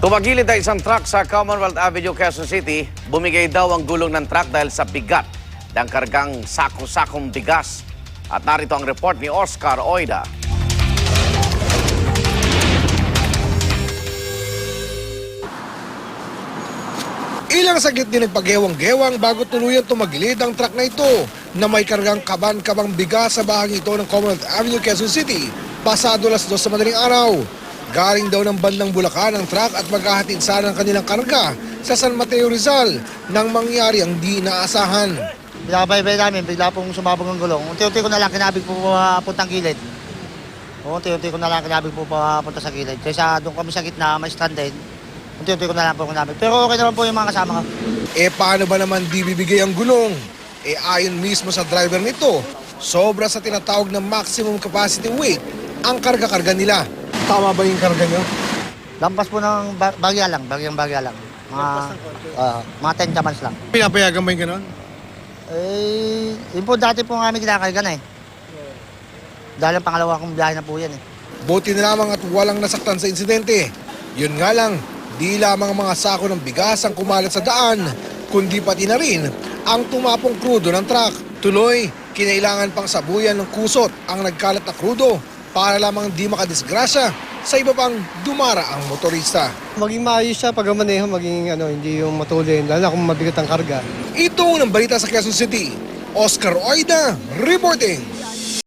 Tumagilid ang isang truck sa Commonwealth Avenue, Quezon City. Bumigay daw ang gulong ng truck dahil sa bigat ng kargang sako-sakong bigas. At narito ang report ni Oscar Oida. Ilang saglit din nagpagewang-gewang bago tuluyang tumagilid ang truck na ito na may kargang kaban-kabang bigas sa bahagi ito ng Commonwealth Avenue, Quezon City. Pasado alas 2 sa madaling araw. Galing daw ng bandang Bulacan ang truck at maghahatid sana ng kanilang karga sa San Mateo, Rizal nang mangyari ang di inaasahan. Binabaybay namin, bigla pong sumabog ang gulong. Unti-unti ko na lang kinabig po papuntang gilid. Unti-unti ko na lang kinabig po papunta sa gilid. Kaysa doon kami sa gitna, may stranded. Unti-unti ko na lang po kinabig. Pero okay naman po yung mga kasama ko. Paano ba naman di bibigay ang gulong? Ayon mismo sa driver nito, sobra sa tinatawag na maximum capacity weight ang karga-karga nila. Tama ba yung karga nyo? Lampas po ng bagya lang, bagyang-bagya lang. Mga 10 kamans lang. Pinapayagan ba yung ganon? Yun po dati po kami kinakarga na eh. Dahil ang pangalawa kong biyahe na po yan eh. Buti na lamang at walang nasaktan sa insidente. Yun nga lang, di lamang mga sako ng bigas ang kumalat sa daan, kundi pati na rin ang tumapong krudo ng truck. Tuloy, kinailangan pang sabuyan ng kusot ang nagkalat na krudo para lamang di makadisgrasya sa iba pang dumara ang motorista. Maging maayos siya pag maneho, maging hindi yung matulin, lalo na kung mabigat ang karga. Ito ang balita sa Quezon City. Oscar Oida, reporting.